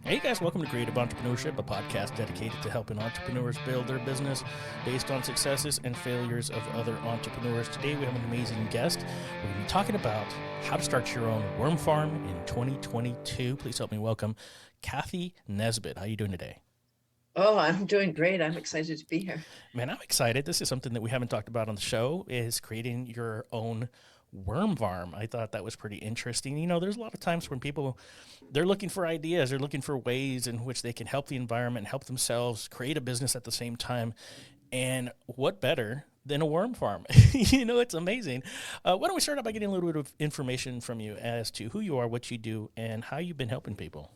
Hey guys, welcome to Creative Entrepreneurship, a podcast dedicated to helping entrepreneurs build their business based on successes and failures of other entrepreneurs. Today we have an amazing guest. We're going to be talking about how to start your own worm farm in 2022. Please help me welcome Cathy Nesbitt. How are you doing today? Oh, I'm doing great. I'm excited to be here. Man, I'm excited. This is something that we haven't talked about on the show, is creating your own worm farm. I thought that was pretty interesting. You know, there's a lot of times when people, they're looking for ideas, they're looking for ways in which they can help the environment, help themselves, create a business at the same time. And what better than a worm farm? It's amazing. Why don't we start out by getting a little bit of information from you as to who you are, what you do, and how you've been helping people.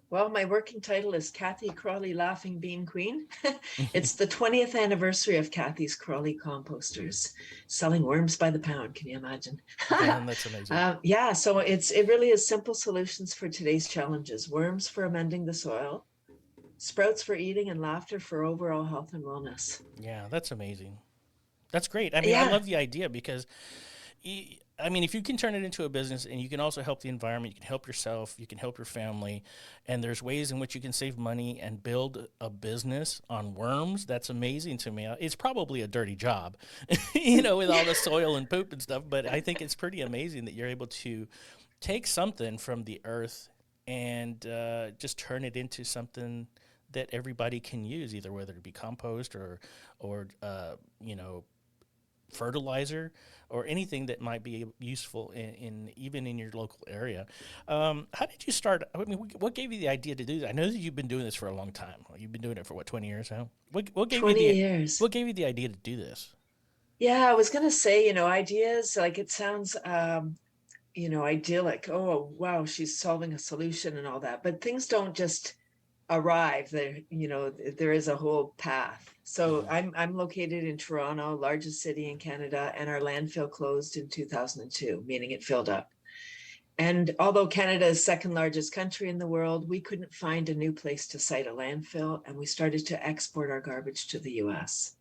Well, my working title is Cathy Crawley Laughing Bean Queen. It's the 20th anniversary of Cathy's Crawley Composters, selling worms by the pound. Can you imagine? Man, that's amazing. So it really is simple solutions for today's challenges. Worms for amending the soil, sprouts for eating, and laughter for overall health and wellness. Yeah, that's amazing. That's great. I mean, I Yeah. love the idea because if you can turn it into a business and you can also help the environment, you can help yourself, you can help your family, and there's ways in which you can save money and build a business on worms, that's amazing to me. It's probably a dirty job, with all the soil and poop and stuff, but I think it's pretty amazing that you're able to take something from the earth and just turn it into something that everybody can use, either whether it be compost or fertilizer or anything that might be useful in even in your local area. How did you start? I mean, what gave you the idea to do that? I know that you've been doing this for a long time. You've been doing it for 20 years now? What gave you 20 the years. what gave you the idea to do this? Yeah, I was going to say, ideas, like it sounds, idyllic. Oh, wow, she's solving a solution and all that. But things don't just arrive there. There is a whole path. So I'm located in Toronto, largest city in Canada, and our landfill closed in 2002, meaning it filled up. And although Canada is second largest country in the world, we couldn't find a new place to site a landfill, and we started to export our garbage to the US.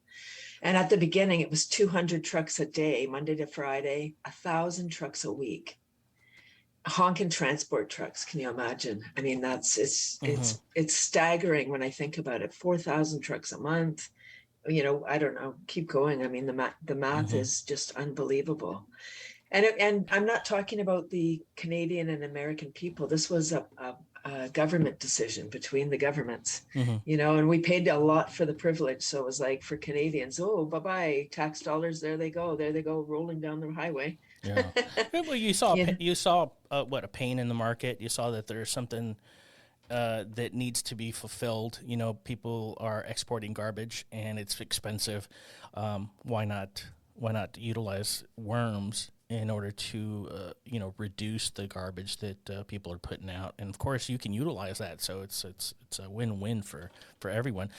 And at the beginning, it was 200 trucks a day, Monday to Friday, 1,000 trucks a week. Honking transport trucks, can you imagine? I mean, it's staggering when I think about it. 4,000 trucks a month. I don't know. Keep going. I mean, the math is just unbelievable. And I'm not talking about the Canadian and American people. This was a government decision between the governments, and we paid a lot for the privilege. So it was like for Canadians, oh, bye-bye, tax dollars, there they go, rolling down the highway. Yeah. Well, you saw a pain in the market. You saw that there's something that needs to be fulfilled. People are exporting garbage and it's expensive. Why not utilize worms in order to reduce the garbage that people are putting out? And of course, you can utilize that, so it's a win-win for everyone.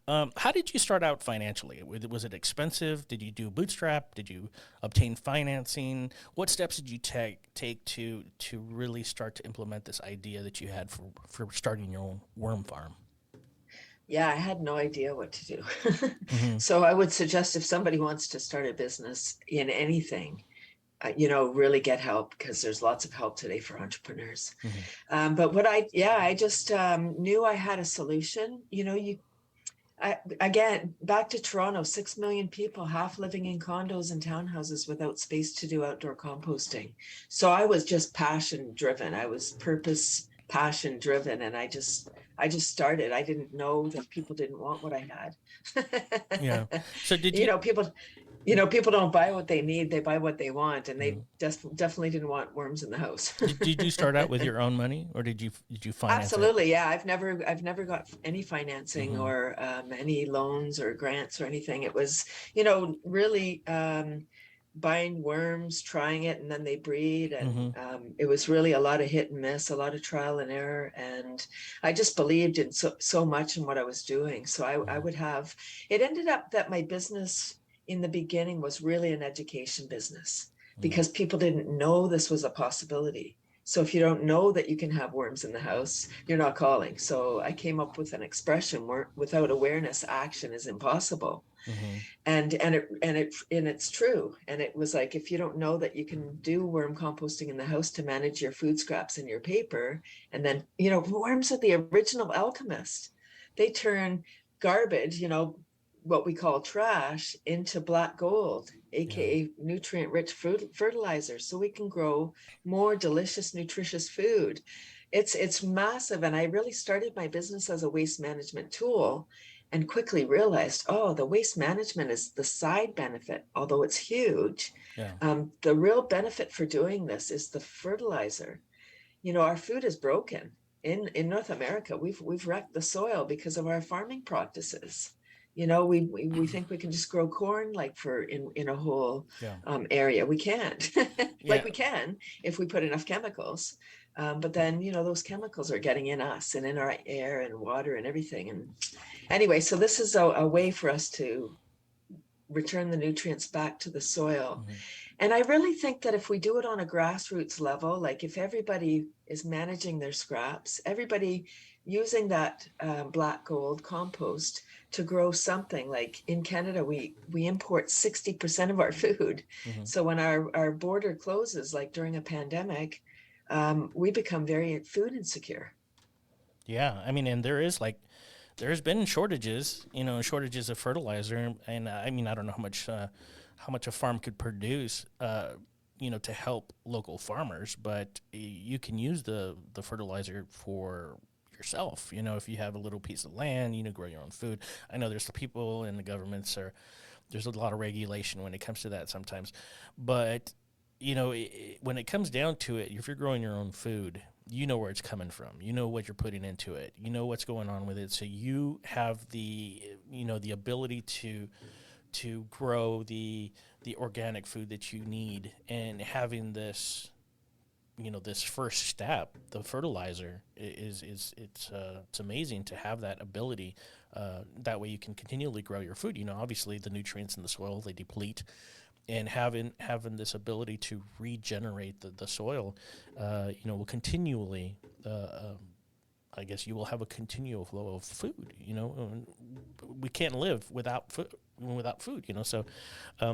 How did you start out financially? Was it expensive? Did you do bootstrap? Did you obtain financing? What steps did you take to really start to implement this idea that you had for starting your own worm farm? Yeah, I had no idea what to do. So I would suggest if somebody wants to start a business in anything, really get help, because there's lots of help today for entrepreneurs. But I just knew I had a solution. Again, back to Toronto, 6 million people, half living in condos and townhouses without space to do outdoor composting. So I was just passion driven. I was passion driven. And I just started. I didn't know that people didn't want what I had. Yeah. So did you? People don't buy what they need, they buy what they want, and they definitely didn't want worms in the house. Did you start out with your own money, or did you finance Absolutely, it? yeah. I've never got any financing or any loans or grants or anything. It was, really buying worms, trying it, and then they breed, and it was really a lot of hit and miss, a lot of trial and error, and I just believed in so much in what I was doing. So I would have. It ended up that my business in the beginning was really an education business, because people didn't know this was a possibility. So if you don't know that you can have worms in the house, you're not calling. So I came up with an expression where without awareness, action is impossible. Mm-hmm. And it's true. And it was like, if you don't know that you can do worm composting in the house to manage your food scraps and your paper, and then, worms are the original alchemist. They turn garbage, what we call trash, into black gold, aka nutrient rich fertilizer, so we can grow more delicious, nutritious food. It's massive. And I really started my business as a waste management tool, and quickly realized, oh, the waste management is the side benefit, although it's huge. Yeah. The real benefit for doing this is the fertilizer. Our food is broken in North America. We've wrecked the soil because of our farming practices. We think we can just grow corn like in a whole Yeah. area. We can't. Yeah. Like we can if we put enough chemicals. But then, those chemicals are getting in us and in our air and water and everything. And anyway, so this is a way for us to return the nutrients back to the soil. Mm-hmm. And I really think that if we do it on a grassroots level, like if everybody is managing their scraps, everybody using that black gold compost to grow something, like in Canada, we import 60% of our food. Mm-hmm. So when our border closes, like during a pandemic, we become very food insecure. Yeah. I mean, and there's been shortages, shortages of fertilizer. And I mean, I don't know how much a farm could produce, to help local farmers, but you can use the fertilizer for yourself. If you have a little piece of land, grow your own food. I know there's people in the governments there's a lot of regulation when it comes to that sometimes, but when it comes down to it, if you're growing your own food, you know where it's coming from. You know what you're putting into it. You know what's going on with it. So you have the ability to grow the organic food that you need, and having this this first step, the fertilizer, it's amazing to have that ability. That way you can continually grow your food. Obviously the nutrients in the soil, they deplete, and having this ability to regenerate the soil, will continually, I guess you will have a continual flow of food. We can't live without food. So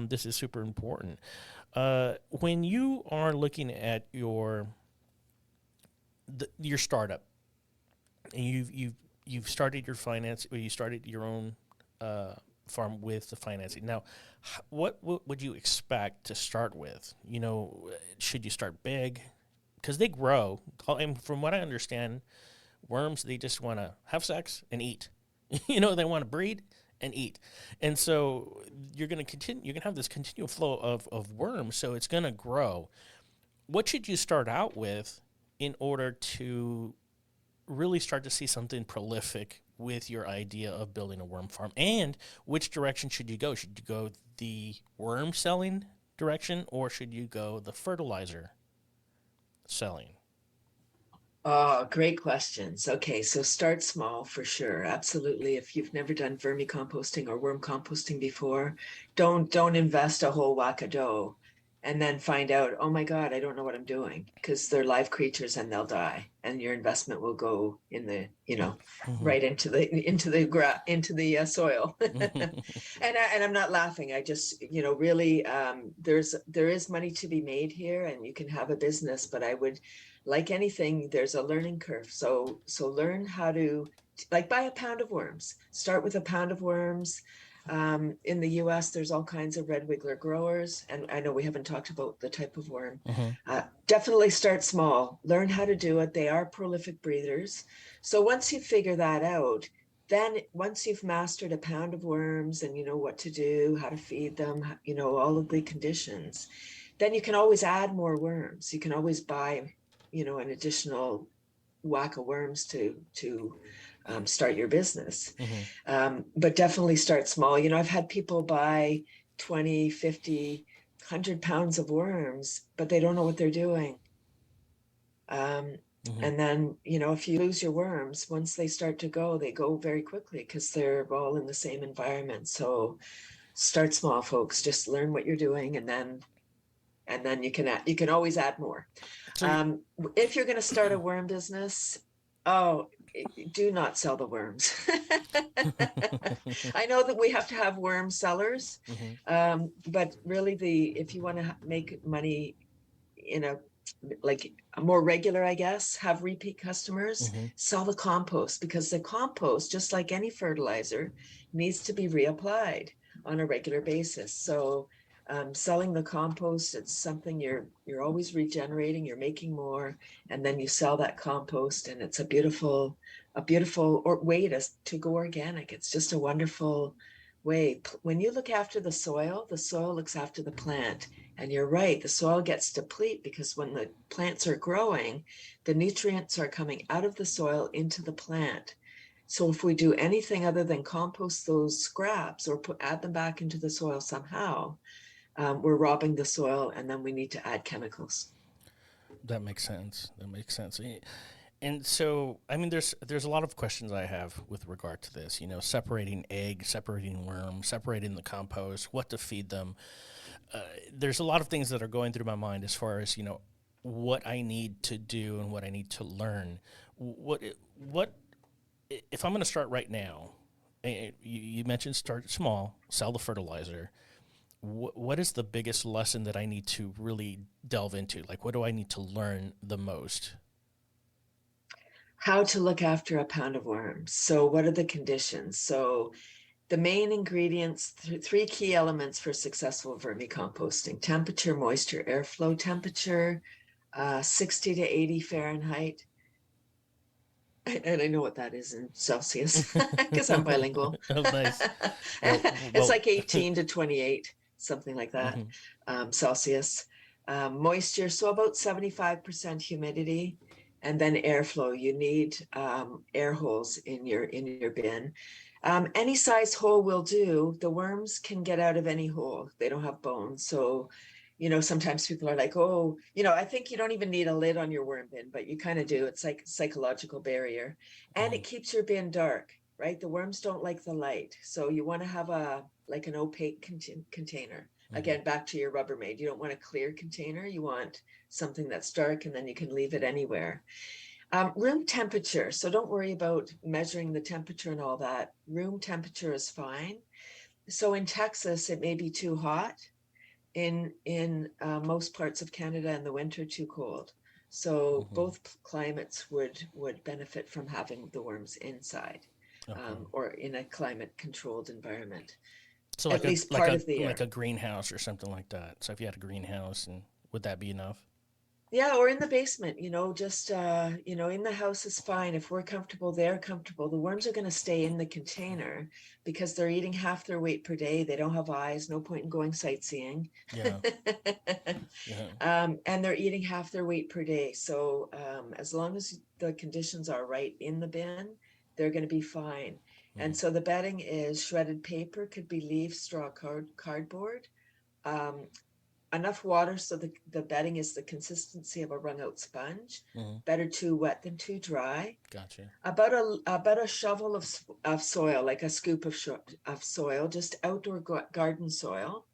this is super important. When you are looking at your startup, and you've started your finance, or you started your own farm with the financing. Now, what would you expect to start with? Should you start big? Because they grow. And from what I understand, worms, they just want to have sex and eat. They want to breed and eat. And so you're going to have this continual flow of worms, so it's going to grow. What should you start out with in order to really start to see something prolific with your idea of building a worm farm? And which direction should you go? Should you go the worm selling direction, or should you go the fertilizer selling? Oh, great questions. Okay, so start small for sure. Absolutely. If you've never done vermicomposting or worm composting before, don't invest a whole whack of dough and then find out, oh my God, I don't know what I'm doing, because they're live creatures and they'll die, and your investment will go in the, right into the soil. And I'm not laughing. I just, really, there is money to be made here, and you can have a business, but I would, like anything, there's a learning curve. So learn how to, like, buy a pound of worms. Start with a pound of worms. In the US, there's all kinds of red wiggler growers. And I know we haven't talked about the type of worm. Definitely start small. Learn how to do it. They are prolific breeders. So once you figure that out, then once you've mastered a pound of worms and you know what to do, how to feed them, all of the conditions, then you can always add more worms. You can always buy an additional whack of worms to start your business. But definitely start small. I've had people buy 20, 50, 100 pounds of worms, but they don't know what they're doing. And then, if you lose your worms, once they start to go, they go very quickly because they're all in the same environment. So start small, folks. Just learn what you're doing, and then you can always add more. So if you're going to start a worm business, do not sell the worms. I know that we have to have worm sellers, Hmm. but really, if you want to make money in a like a more regular, I guess, have repeat customers, Hmm. sell the compost, because the compost, just like any fertilizer, needs to be reapplied on a regular basis. So selling the compost, it's something you're always regenerating, you're making more, and then you sell that compost, and it's a beautiful way to go organic. It's just a wonderful way. When you look after the soil looks after the plant. And you're right, the soil gets depleted because when the plants are growing, the nutrients are coming out of the soil into the plant. So if we do anything other than compost those scraps or add them back into the soil somehow, we're robbing the soil, and then we need to add chemicals. That makes sense. That makes sense. And so, I mean, there's a lot of questions I have with regard to this. You know, separating egg, separating worm, separating the compost, what to feed them. There's a lot of things that are going through my mind as far as what I need to do and what I need to learn. What if I'm going to start right now? You mentioned start small, sell the fertilizer. What is the biggest lesson that I need to really delve into? Like, what do I need to learn the most? How to look after a pound of worms. So what are the conditions? So the main ingredients, three key elements for successful vermicomposting: temperature, moisture, airflow temperature, 60 to 80 Fahrenheit. And I know what that is in Celsius because I'm bilingual. Oh, nice. It's Well. like 18 to 28, something like that, Mhm. Celsius. Moisture, so about 75% humidity. And then airflow. You need air holes in your bin. Any size hole will do. The worms can get out of any hole. They don't have bones. So, sometimes people are like, oh, I think you don't even need a lid on your worm bin, but you kind of do. It's like a psychological barrier. And Mhm. it keeps your bin dark, right? The worms don't like the light. So you want to have like an opaque container. Mhm. Again, back to your Rubbermaid. You don't want a clear container. You want something that's dark, and then you can leave it anywhere. Room temperature. So don't worry about measuring the temperature and all that. Room temperature is fine. So in Texas, it may be too hot. In most parts of Canada in the winter, too cold. So Mhm. both climates would benefit from having the worms inside, Okay. or in a climate controlled environment, So at like a least like part a of the like year. a greenhouse or something like that. So if you had a greenhouse, and would that be enough? Yeah, or in the basement, just in the house is fine. If we're comfortable, they're comfortable. The worms are going to stay in the container because they're eating half their weight per day. They don't have eyes, no point in going sightseeing. Yeah. Yeah. And they're eating half their weight per day. So as long as the conditions are right in the bin, they're going to be fine. And Mhm. so the bedding is shredded paper, could be leaf, straw, cardboard. Um, Enough water so the bedding is the consistency of a wrung out sponge. Mhm. Better too wet than too dry. Gotcha. About a shovel of soil, like a scoop of soil, just outdoor garden soil.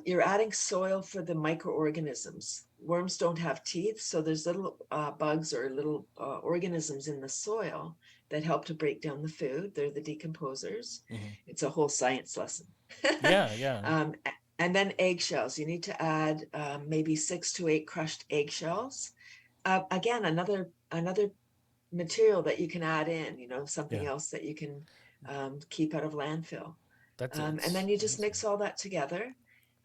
You're adding soil for the microorganisms. Worms don't have teeth, so there's little bugs or little organisms in the soil that help to break down the food. They're the decomposers. Mhm. It's a whole science lesson. Yeah. Yeah. um, and then eggshells. You need to add maybe 6 to 8 crushed eggshells. Again, another material that you can add in. Something Yeah. else that you can keep out of landfill. And It's then you just amazing. mix all that together.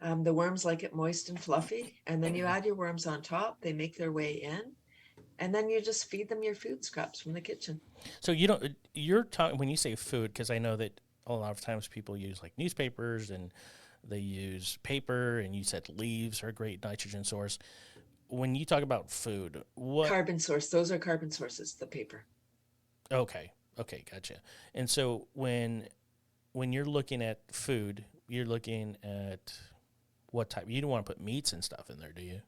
The worms like it moist and fluffy, and then you add your worms on top. They make their way in, and then you just feed them your food scraps from the kitchen. So you don't. You're talking when you say food, because I know that a lot of times people use like newspapers and they use paper, and you said leaves are a great nitrogen source. When you talk about food, what? Carbon source. Those are carbon sources. The paper. Okay. Okay. Gotcha. And so when you're looking at food, you're looking at what type. You don't want to put meats and stuff in there, do you?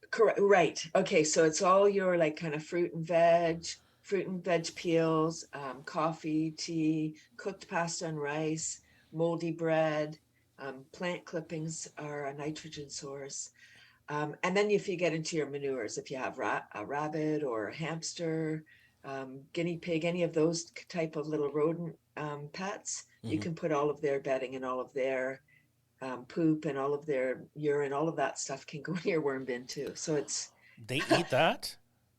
Correct. Right. Okay. So it's all your like kind of fruit and veg peels, coffee, tea, cooked pasta and rice, moldy bread. Plant clippings are a nitrogen source. And then if you get into your manures, if you have a rabbit or a hamster, guinea pig, any of those type of little rodent pets, you Hmm. can put all of their bedding and all of their poop and all of their urine, all of that stuff can go in your worm bin too. So it's They eat that?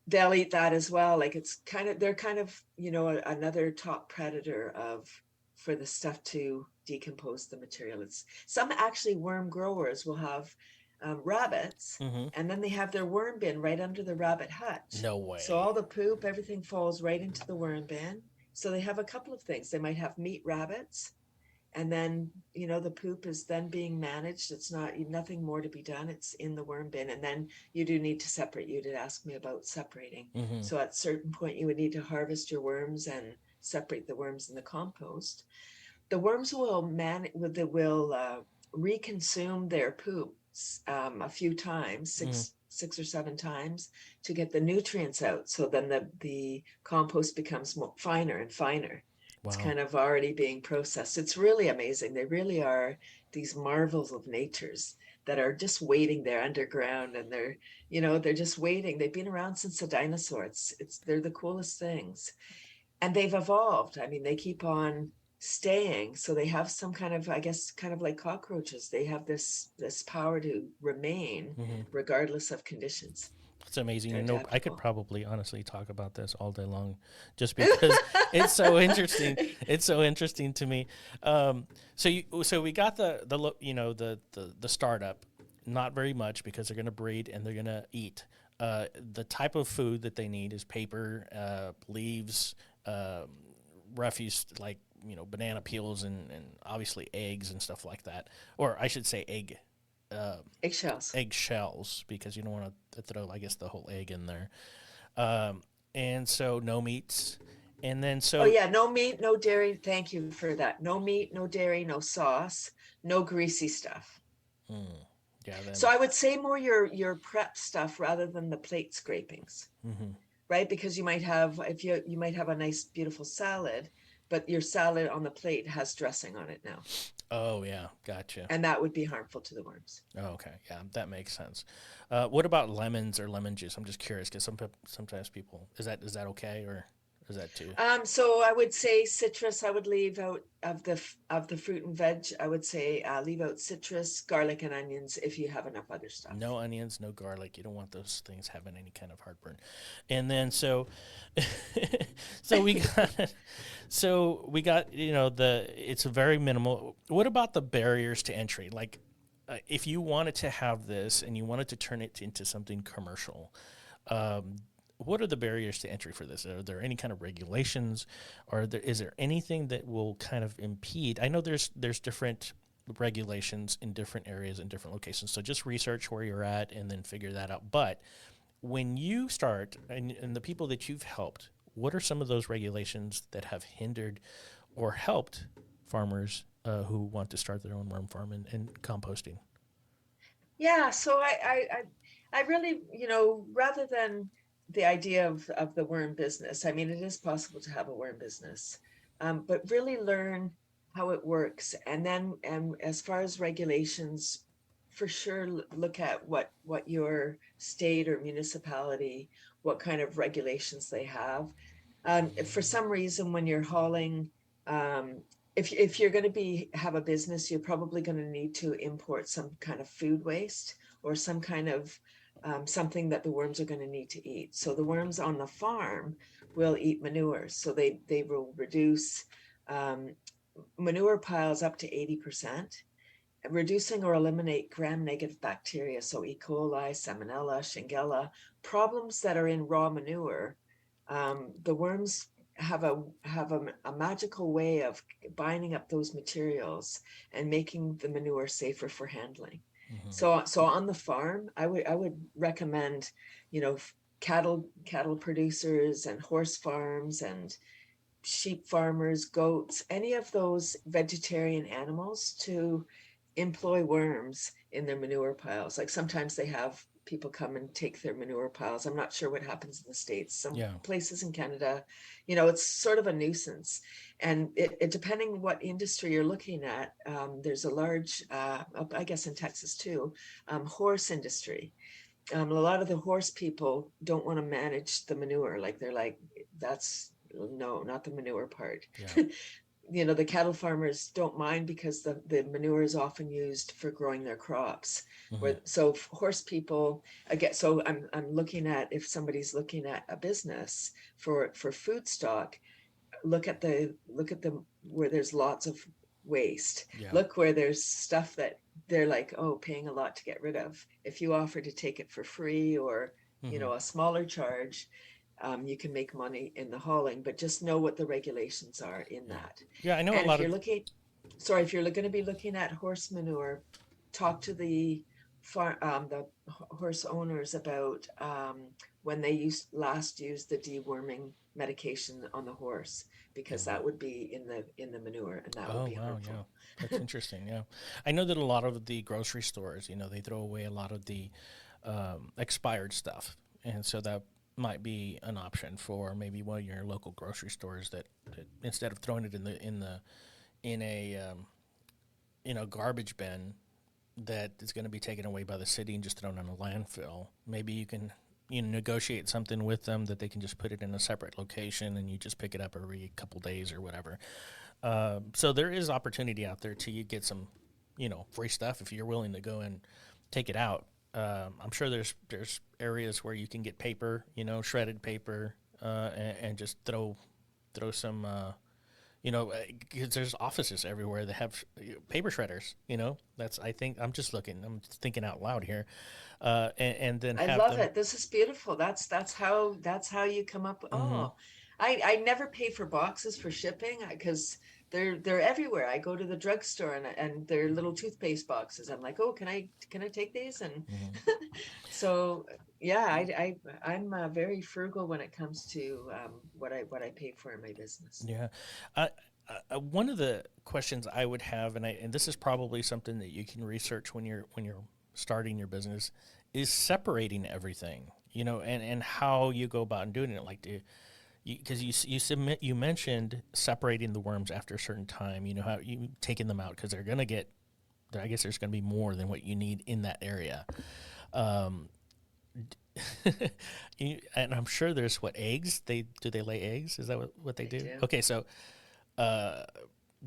they'll eat that as well. Like it's kind of they're kind of another top predator of for the stuff to decompose the material. It's some actually worm growers will have rabbits, Hmm. and then they have their worm bin right under the rabbit hutch. No So way. all the poop, everything falls right into the worm bin. So they have a couple of things. They might have meat rabbits, and then the poop is then being managed. It's not nothing more to be done. It's in the worm bin, and then you do need to separate. You did ask me about separating. Hmm. So at a certain point you would need to harvest your worms and separate the worms in the compost. The worms will reconsume their poop a few times, Hmm. six or seven times, to get the nutrients out. So then the compost becomes finer and finer. It's Wow. kind of already being processed. It's really amazing. They really are these marvels of natures that are just waiting there underground, and they're just waiting. They've been around since the dinosaurs. They're the coolest things, and they've evolved. I mean, they keep on staying, so they have some kind of, I guess, kind of like cockroaches. They have this power to remain Hmm. regardless of conditions. It's amazing. They're I could adaptable. probably honestly talk about this all day long, just because it's so interesting. It's so interesting to me. So we got the startup, not very much because they're going to breed and they're going to eat. The type of food that they need is paper, leaves, refuse like banana peels and obviously eggs and stuff like that, or I should say uh, Eggshells. egg shells because you don't want to throw, I guess, the whole egg in there. Um, and so no meats. And then Oh so, yeah, no meat, no dairy. Thank you for that. No meat, no dairy, no sauce, no greasy stuff. mm, yeah, So then, I would say more your prep stuff rather than the plate scrapings, mm-hmm. right? Because you might have, if you might have a nice beautiful salad, but your salad on the plate has dressing on it now, Oh, yeah, gotcha. and that would be harmful to the worms. Oh, okay, yeah, that makes sense. What about lemons or lemon juice? I'm just curious because sometimes people is that okay or is that too? So I would say citrus. I would leave out of the fruit and veg. I would say leave out citrus, garlic, and onions if you have enough other stuff. No onions, no garlic. You don't want those things having any kind of heartburn. And then so we got it's a very minimal. What about the barriers to entry? Like if you wanted to have this and you wanted to turn it into something commercial, um, what are the barriers to entry for this? Are there any kind of regulations, or is there anything that will kind of impede? I know there's different regulations in different areas and different locations. So just research where you're at and then figure that out. But when you start and the people that you've helped, what are some of those regulations that have hindered or helped farmers who want to start their own worm farm and composting? Yeah, so I really, rather than the idea of the worm business, I mean, it is possible to have a worm business, but really learn how it works. And then, and as far as regulations, for sure, look at what your state or municipality, what kind of regulations they have. If for some reason, when you're hauling, um, if you're going to have a business, you're probably going to need to import some kind of food waste or some kind of something that the worms are going to need to eat. So the worms on the farm will eat manure, so they will reduce um, manure piles up to 80%, reducing or eliminate gram-negative bacteria, so E. coli, Salmonella, Shigella, problems that are in raw manure. The worms have a magical way of binding up those materials and making the manure safer for handling. Mm-hmm. So on the farm, I would recommend, cattle producers and horse farms and sheep farmers, goats, any of those vegetarian animals to employ worms in their manure piles. Like sometimes they have people come and take their manure piles. I'm not sure what happens in the States. Some Yeah. places in Canada, it's sort of a nuisance. And it depending what industry you're looking at, there's a large, I guess in Texas too, horse industry. A lot of the horse people don't want to manage the manure. Like they're like, that's no, not the manure part. Yeah. The cattle farmers don't mind because the manure is often used for growing their crops. Hmm. So horse people again, so I'm looking at, if somebody's looking at a business for food stock, look at the where there's lots of waste. Yeah. Look where there's stuff that they're like, oh, paying a lot to get rid of. If you offer to take it for free, or Hmm. a smaller charge, you can make money in the hauling. But just know what the regulations are in Yeah. that. Yeah. I know a And if lot you're of. looking, sorry, if you're going to be looking at horse manure, talk to the horse owners about when they last used the deworming medication on the horse, because Yeah. that would be in the manure, and that would Oh be wow, yeah, harmful. that's interesting. Yeah, I know that a lot of the grocery stores, they throw away a lot of the expired stuff, and so that might be an option for maybe one of your local grocery stores that instead of throwing it in a garbage bin that is going to be taken away by the city and just thrown in a landfill, maybe you can negotiate something with them that they can just put it in a separate location and you just pick it up every couple days or whatever. So there is opportunity out there to get some, free stuff if you're willing to go and take it out. I'm sure there's areas where you can get paper, shredded paper, and just throw some, 'cause there's offices everywhere that have paper shredders. I think I'm just thinking out loud here, and then I have love them. it. This is beautiful. That's how you come up. Hmm. Oh, I never pay for boxes for shipping because they're everywhere. I go to the drugstore, and they're little toothpaste boxes. I'm like, oh, can I take these? And Hmm. so yeah, I'm very frugal when it comes to what I pay for in my business. Yeah. One of the questions I would have, and this is probably something that you can research when you're starting your business, is separating everything. And how you go about and doing it. Like, because you mentioned separating the worms after a certain time. How you taking them out because they're gonna get. I guess there's gonna be more than what you need in that area. Um, and I'm sure there's eggs. Do they lay eggs? Is that what they They do? do. Okay, so uh,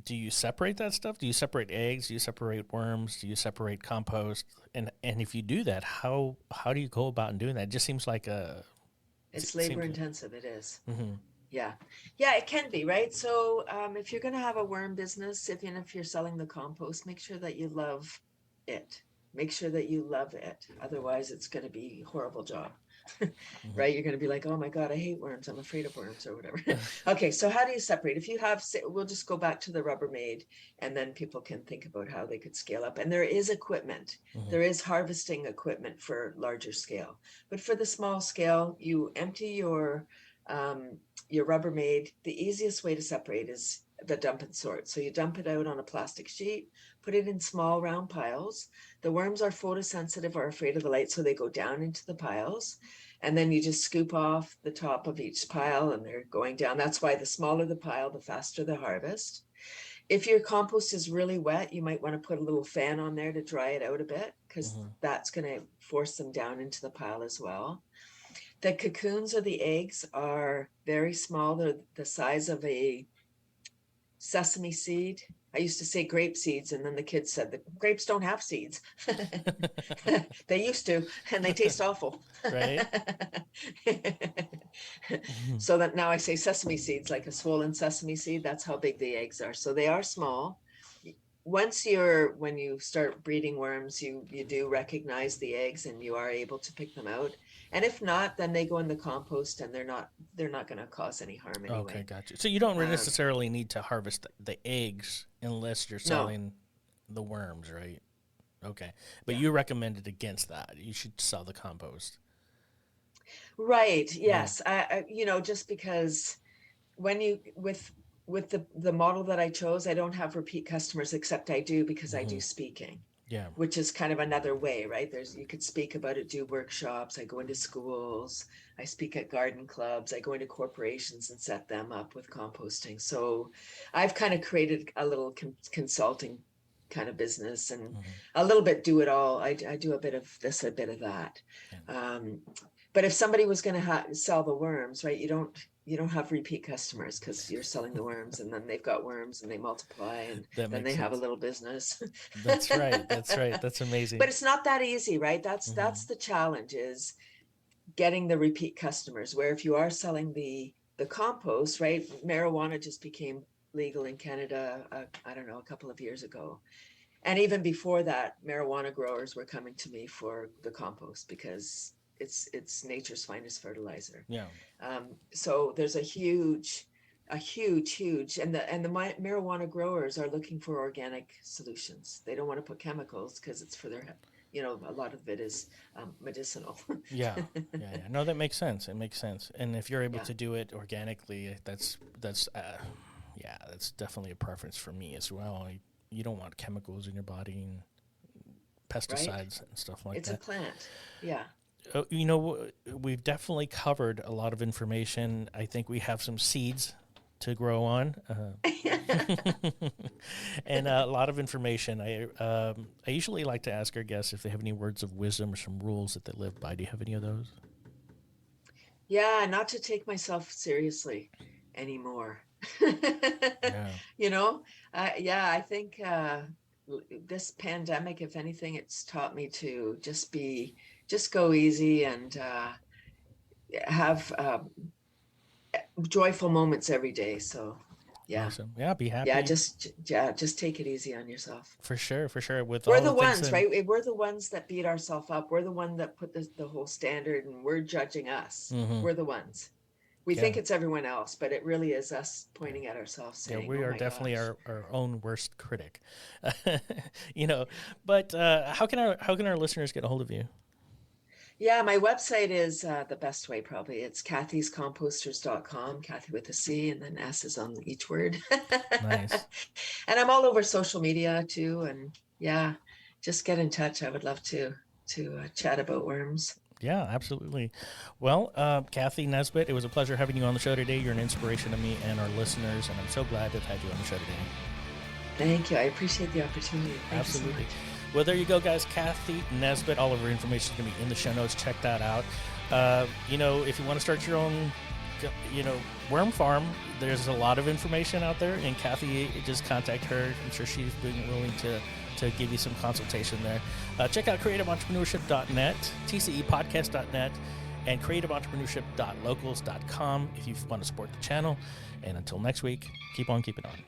do you separate that stuff? Do you separate eggs? Do you separate worms? Do you separate compost? And if you do that, how do you go about doing that? It just seems like It's it labor seems. intensive. It is. Mm-hmm. Yeah. Yeah, it can be, right? So if you're going to have a worm business, even if you're selling the compost, make sure that you love it. Make sure that you love it. Otherwise, it's going to be a horrible job, Mm-hmm. right? You're going to be like, oh my God, I hate worms. I'm afraid of worms or whatever. Okay, so how do you separate? If you have, we'll just go back to the Rubbermaid, and then people can think about how they could scale up. And there is equipment. Mm-hmm. There is harvesting equipment for larger scale. But for the small scale, you empty your Rubbermaid. The easiest way to separate is the dump and sort. So you dump it out on a plastic sheet, put it in small round piles. The worms are photosensitive or afraid of the light, so they go down into the piles. And then you just scoop off the top of each pile, and they're going down. That's why the smaller the pile, the faster the harvest. If your compost is really wet, you might want to put a little fan on there to dry it out a bit, because Mm-hmm. that's going to force them down into the pile as well. The cocoons or the eggs are very small. They're the size of a sesame seed. I used to say grape seeds, and then the kids said the grapes don't have seeds. They used to, and they taste awful. Right. Mm-hmm. So that now I say sesame seeds, like a swollen sesame seed. That's how big the eggs are. So they are small. When you start breeding worms, you do recognize the eggs, and you are able to pick them out. And if not, then they go in the compost, and they're not going to cause any harm Okay, anyway. gotcha. So you don't Um, necessarily need to harvest the eggs unless you're no, selling the worms, right? Okay, but yeah, you recommended against that. You should sell the compost. right, Mm-hmm. yes. Just because when you with the model that I chose, I don't have repeat customers, except I do because I Mm-hmm. do speaking, Yeah. which is kind of another way, right? You could speak about it, do workshops. I go into schools, I speak at garden clubs, I go into corporations and set them up with composting. So I've kind of created a little consulting kind of business, and Mm-hmm. a little bit do it all. I do a bit of this, a bit of that. Yeah. Um, but if somebody was going to sell the worms, right, you don't have repeat customers because you're selling the worms, and then they've got worms and they multiply, and then they have a little business. That's right. That's right. That's amazing. But it's not that easy, right? That's the challenge, is getting the repeat customers, where if you are selling the compost, right? Marijuana just became legal in Canada, I don't know, a couple of years ago. And even before that, marijuana growers were coming to me for the compost because it's nature's finest fertilizer. Yeah. So there's a huge, and the marijuana growers are looking for organic solutions. They don't want to put chemicals because it's for their, a lot of it is medicinal. Yeah. No, that makes sense. It makes sense. And if you're able to do it organically, that's definitely a preference for me as well. You don't want chemicals in your body and pesticides and stuff like that. It's a plant. Yeah. We've definitely covered a lot of information. I think we have some seeds to grow on, and a lot of information. I usually like to ask our guests if they have any words of wisdom or some rules that they live by. Do you have any of those? Yeah, not to take myself seriously anymore. I think this pandemic, if anything, it's taught me to just go easy and have joyful moments every day. So awesome. Be happy. Just take it easy on yourself. For sure. We're the ones, right? We're the ones that beat ourselves up. We're the one that put the whole standard, and we're judging us. We're the ones. We think it's everyone else, but it really is us pointing at ourselves saying, we are definitely our own worst critic. But how can our listeners get a hold of you? Yeah, my website is the best way, probably. It's cathy'scomposters.com, Cathy with a C, and then S is on each word. Nice. And I'm all over social media too. And just get in touch. I would love to chat about worms. Yeah, absolutely. Well, Cathy Nesbitt, it was a pleasure having you on the show today. You're an inspiration to me and our listeners, and I'm so glad to have had you on the show today. Thank you. I appreciate the opportunity. Absolutely. Well, there you go, guys. Cathy Nesbitt. All of her information is going to be in the show notes. Check that out. If you want to start your own, worm farm, there's a lot of information out there. And Cathy, just contact her. I'm sure she's willing to give you some consultation there. Check out creativeentrpreneurship.net, tcepodcast.net, and creativeentrpreneurship.locals.com if you want to support the channel. And until next week, keep on keeping on.